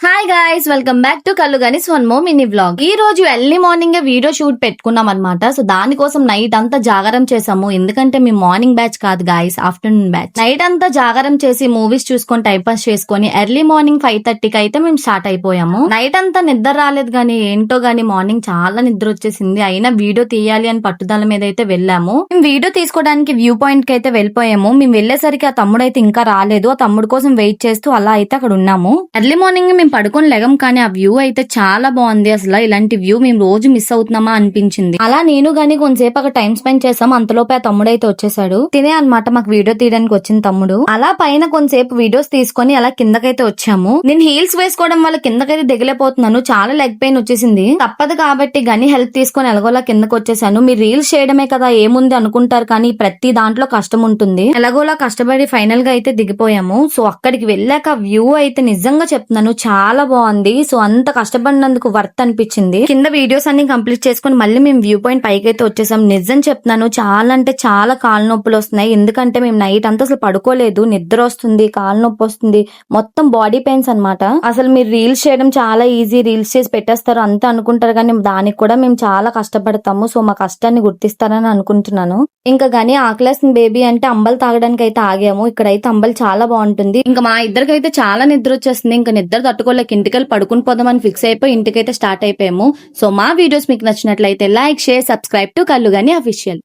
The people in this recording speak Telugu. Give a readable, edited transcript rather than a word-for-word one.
Hi guys, welcome back to Kalluganis one more mini vlog. ఈ రోజు ఎర్లీ మార్నింగ్ వీడియో షూట్ పెట్టుకున్నాం అనమాట. సో దానికోసం నైట్ అంతా జాగారం చేసాము. ఎందుకంటే మీ మార్నింగ్ బ్యాచ్ కాదు గైస్, ఆఫ్టర్నూన్ బ్యాచ్. నైట్ అంతా జాగారం చేసి మూవీస్ చూసుకొని టైం పాస్ చేసుకొని ఎర్లీ మార్నింగ్ 5:30కి అయితే మేము స్టార్ట్ అయిపోయాము. నైట్ అంతా నిద్ర రాలేదు గానీ ఏంటో గానీ మార్నింగ్ చాలా నిద్ర వచ్చేసింది. అయినా వీడియో తీయాలి అని పట్టుదల మీద అయితే వెళ్ళాము. మేము వీడియో తీసుకోవడానికి వ్యూ పాయింట్ కి అయితే వెళ్ళిపోయాము. మేము వెళ్లేసరికి ఆ తమ్ముడు అయితే ఇంకా రాలేదు. ఆ తమ్ముడు కోసం వెయిట్ చేస్తూ అలా అయితే అక్కడ ఉన్నాము. ఎర్లీ మార్నింగ్ మేము పడుకొని లెగం కానీ ఆ వ్యూ అయితే చాలా బాగుంది. అసలు ఇలాంటి వ్యూ మేము రోజు మిస్ అవుతున్నామా అనిపించింది. అలా నేను గానీ కొంతసేపు అక్కడ టైం స్పెండ్ చేసాం. అంతలోపే ఆ తమ్ముడు అయితే వచ్చేసాడు. తినే అన్నమాట మాకు వీడియో తీయడానికి వచ్చిన తమ్ముడు. అలా పైన కొంతసేపు వీడియోస్ తీసుకొని అలా కిందకైతే వచ్చాము. నేను హీల్స్ వేసుకోవడం వల్ల కిందకైతే దిగలేకపోతున్నాను. చాలా లెగ్ పెయిన్ వచ్చేసింది. తప్పదు కాబట్టి గని హెల్ప్ తీసుకొని ఎలాగోలా కిందకు వచ్చేసాను. మీరు రీల్స్ చేయడమే కదా ఏముంది అనుకుంటారు, కానీ ప్రతి దాంట్లో కష్టం ఉంటుంది. ఎలాగోలా కష్టపడి ఫైనల్ గా అయితే దిగిపోయాము. సో అక్కడికి వెళ్ళాక వ్యూ అయితే నిజంగా చెప్తున్నాను చాలా బాగుంది. సో అంత కష్టపడినందుకు వర్త్ అనిపించింది. కింద వీడియోస్ అన్ని కంప్లీట్ చేసుకుని మళ్ళీ మేము వ్యూ పాయింట్ పైకి అయితే వచ్చేసాం. నిజం చెప్తున్నాను చాలా అంటే చాలా కాళ్ళ నొప్పులు వస్తున్నాయి. ఎందుకంటే మేము నైట్ అంతా అసలు పడుకోలేదు. నిద్ర వస్తుంది, కాళ్ళ నొప్పి వస్తుంది, మొత్తం బాడీ పెయిన్స్ అన్నమాట. అసలు మీరు రీల్స్ చేయడం చాలా ఈజీ, రీల్స్ చేసి పెట్టేస్తారు అంతా అనుకుంటారు, కానీ దానికి కూడా మేము చాలా కష్టపడతాము. సో మా కష్టాన్ని గుర్తిస్తారని అనుకుంటున్నాను. ఇంకా గానీ ఆకలేస్తుంది బేబీ అంటే అంబలు తాగడానికి అయితే ఆగాము. ఇక్కడైతే అంబలు చాలా బాగుంటుంది. ఇంకా మా ఇద్దరికైతే చాలా నిద్ర వచ్చేస్తుంది. ఇంకా నిద్ర తట్టుకోలేక ఇంటికెళ్ళి పడుకుని పోదామని ఫిక్స్ అయిపోయి ఇంటికైతే స్టార్ట్ అయిపోయాము. సో మా వీడియోస్ మీకు నచ్చినట్లయితే like, share, subscribe to Kallugani official.